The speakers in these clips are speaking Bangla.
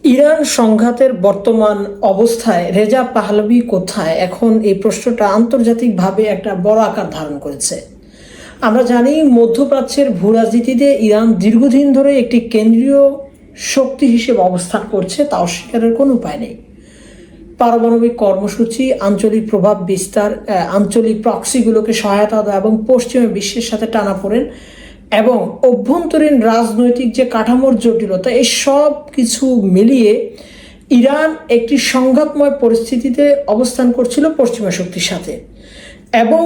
ইরান সংঘাতের বর্তমান অবস্থায় রেজা পাহলভি কোথায়, এখন এই প্রশ্নটা আন্তর্জাতিকভাবে একটা বড় আকার ধারণ করেছে। আমরা জানি মধ্যপ্রাচ্যের ভূ রাজনীতিতে ইরান দীর্ঘদিন ধরে একটি কেন্দ্রীয় শক্তি হিসেবে অবস্থান করছে, তা অস্বীকারের কোনো উপায় নেই। পারমাণবিক কর্মসূচি, আঞ্চলিক প্রভাব বিস্তার, আঞ্চলিক প্রক্সিগুলোকে সহায়তা দেওয়া এবং পশ্চিমা বিশ্বের সাথে টানাপোড়েন এবং অভ্যন্তরীণ রাজনৈতিক যে কাঠামোর জটিলতা, এই সব কিছু মিলিয়ে ইরান একটি সংঘাতময় পরিস্থিতিতে অবস্থান করছিল পশ্চিমা শক্তির সাথে। এবং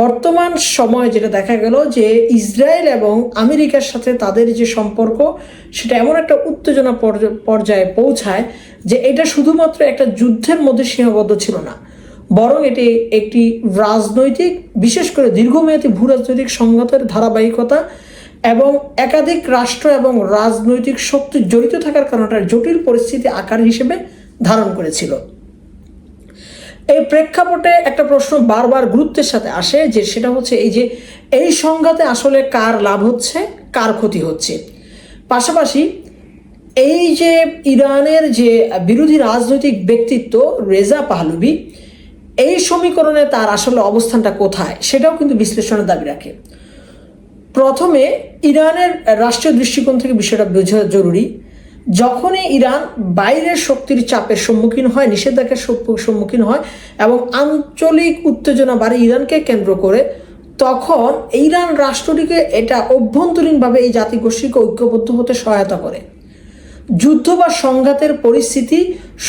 বর্তমান সময় যেটা দেখা গেল যে ইসরায়েল এবং আমেরিকার সাথে তাদের যে সম্পর্ক, সেটা এমন একটা উত্তেজনা পর্যায়ে পৌঁছায় যে এটা শুধুমাত্র একটা যুদ্ধের মধ্যে সীমাবদ্ধ ছিল না, বরং এটি একটি রাজনৈতিক, বিশেষ করে দীর্ঘমেয়াদী ভূ রাজনৈতিক সংঘাতের ধারাবাহিকতা এবং একাধিক রাষ্ট্র এবং রাজনৈতিক শক্তি জড়িত থাকার কারণে একটা জটিল পরিস্থিতি আকার হিসেবে ধারণ করেছিল। এই প্রেক্ষাপটে একটা প্রশ্ন বারবার গুরুত্বের সাথে আসে, যে সেটা হচ্ছে এই সংঘাতে আসলে কার লাভ হচ্ছে, কার ক্ষতি হচ্ছে। পাশাপাশি এই যে ইরানের যে বিরোধী রাজনৈতিক ব্যক্তিত্ব রেজা পাহলভি, এই সমীকরণে তার আসলে অবস্থানটা কোথায়, সেটাও কিন্তু বিশ্লেষণের দাবি রাখে। প্রথমে ইরানের রাষ্ট্রীয় দৃষ্টিকোণ থেকে বিষয়টা বোঝা জরুরি। যখনই ইরান বাইরের শক্তির চাপের সম্মুখীন হয়, নিষেধাজ্ঞার সম্মুখীন হয় এবং আঞ্চলিক উত্তেজনা বাড়ে ইরানকে কেন্দ্র করে, তখন ইরান রাষ্ট্রটিকে এটা অভ্যন্তরীণভাবে এই জাতিগোষ্ঠীকে ঐক্যবদ্ধ হতে সহায়তা করে। যুদ্ধ বা সংঘাতের পরিস্থিতি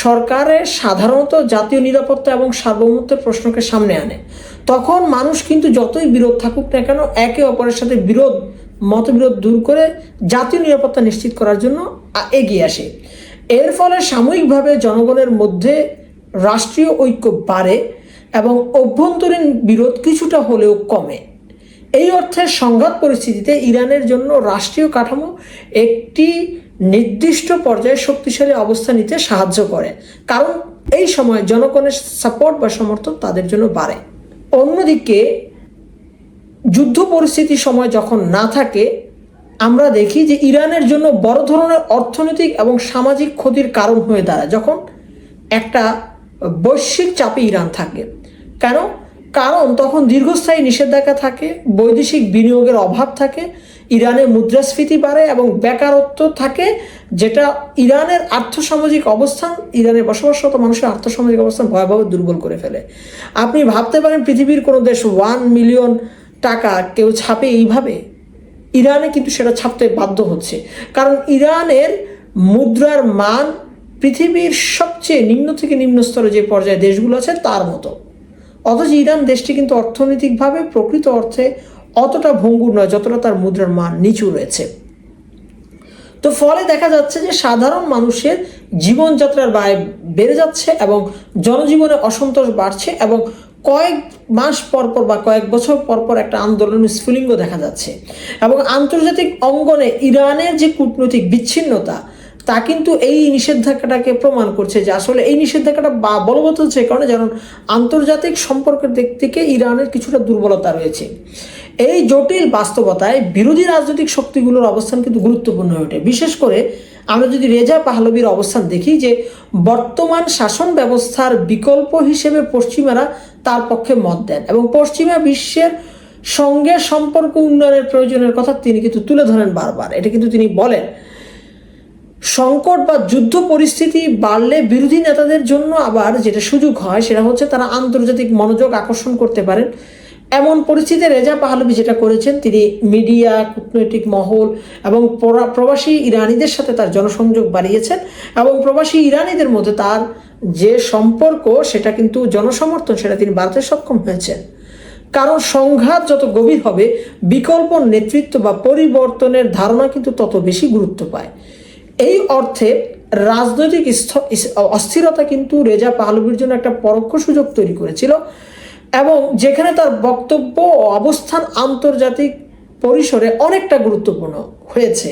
সরকারের সাধারণত জাতীয় নিরাপত্তা এবং সার্বভৌমত্বের প্রশ্নকে সামনে আনে। তখন মানুষ কিন্তু যতই বিরোধ থাকুক না কেন, একে অপরের সাথে মতবিরোধ দূর করে জাতীয় নিরাপত্তা নিশ্চিত করার জন্য এগিয়ে আসে। এর ফলে সাময়িকভাবে জনগণের মধ্যে রাষ্ট্রীয় ঐক্য বাড়ে এবং অভ্যন্তরীণ বিরোধ কিছুটা হলেও কমে। এই অর্থে সংঘাত পরিস্থিতিতে ইরানের জন্য রাষ্ট্রীয় কাঠামো একটি নির্দিষ্ট পর্যায়ে শক্তিশালী অবস্থান নিতে সাহায্য করে, কারণ এই সময় জনগণের সাপোর্ট বা সমর্থন তাদের জন্য বাড়ে। অন্যদিকে যুদ্ধ পরিস্থিতির সময় যখন না থাকে, আমরা দেখি যে ইরানের জন্য বড় ধরনের অর্থনৈতিক এবং সামাজিক ক্ষতির কারণ হয়ে দাঁড়ায় যখন একটা বৈশ্বিক চাপে ইরান থাকে। কারণ তখন দীর্ঘস্থায়ী নিষেধাজ্ঞা থাকে, বৈদেশিক বিনিয়োগের অভাব থাকে, ইরানে মুদ্রাস্ফীতি বাড়ে এবং বেকারত্ব থাকে, যেটা ইরানের আর্থসামাজিক অবস্থান, ইরানের বসবাসরত মানুষের আর্থসামাজিক অবস্থান ভয়াবহ দুর্বল করে ফেলে। আপনি ভাবতে পারেন পৃথিবীর কোনো দেশ 1 মিলিয়ন টাকা কেউ ছাপে এইভাবে, ইরানে কিন্তু সেটা ছাপতে বাধ্য হচ্ছে, কারণ ইরানের মুদ্রার মান পৃথিবীর সবচেয়ে নিম্ন থেকে নিম্ন স্তরে যে পর্যায়ে দেশগুলো আছে তার মতো। অথচ ইরান দেশটি কিন্তু অর্থনৈতিকভাবে প্রকৃত অর্থে অতটা ভঙ্গুর নয় যতটা তার মুদ্রার মান নিচু রয়েছে। তো ফলে দেখা যাচ্ছে যে সাধারণ মানুষের জীবনযাত্রার ব্যয় বেড়ে যাচ্ছে এবং জনজীবনে অসন্তোষ বাড়ছে এবং কয়েক মাস পরপর বা কয়েক বছর পরপর একটা আন্দোলনের স্ফুলিঙ্গ দেখা যাচ্ছে। এবং আন্তর্জাতিক অঙ্গনে ইরানের যে কূটনৈতিক বিচ্ছিন্নতা, তা কিন্তু এই নিষেধাজ্ঞাটাকে প্রমাণ করছে যে আসলে এই নিষেধাজ্ঞাটা বলবৎ হচ্ছে, কারণ যেমন আন্তর্জাতিক সম্পর্কের দিক থেকে ইরানের কিছুটা দুর্বলতা রয়েছে। এই জটিল বাস্তবতায় বিরোধী রাজনৈতিক শক্তিগুলোর অবস্থান কিন্তু গুরুত্বপূর্ণ হয়ে ওঠে। বিশেষ করে আমরা যদি রেজা পাহলভির অবস্থান দেখি, যে বর্তমান শাসন ব্যবস্থার বিকল্প হিসেবে পশ্চিমারা তার পক্ষে মত দেন এবং পশ্চিমা বিশ্বের সঙ্গে সম্পর্ক উন্নয়নের প্রয়োজনের কথা তিনি কিন্তু তুলে ধরেন বারবার। এটা কিন্তু তিনি বলেন, সংকট বা যুদ্ধ পরিস্থিতি বাড়লে বিরোধী নেতাদের জন্য আবার যেটা সুযোগ হয় সেটা হচ্ছে তারা আন্তর্জাতিক মনোযোগ আকর্ষণ করতে পারেন। এমন পরিস্থিতিতে রেজা পাহলভি যেটা করেছেন, তিনি মিডিয়া, কূটনৈতিক মহল এবং প্রবাসী ইরানিদের সাথে তার জনসংযোগ বাড়িয়েছেন এবং প্রবাসী ইরানিদের মধ্যে তার যে সম্পর্ক, সেটা কিন্তু জনসমর্থন, সেটা তিনি বাড়াতে সক্ষম হয়েছেন। কারণ সংঘাত যত গভীর হবে, বিকল্প নেতৃত্ব বা পরিবর্তনের ধারণা কিন্তু তত বেশি গুরুত্ব পায়। এই অর্থে রাজনৈতিক অস্থিরতা কিন্তু রেজা পাহলভির জন্য একটা পরোক্ষ সুযোগ তৈরি করেছিল, এবং যেখানে তার বক্তব্য ও অবস্থান আন্তর্জাতিক পরিসরে অনেকটা গুরুত্বপূর্ণ হয়েছে।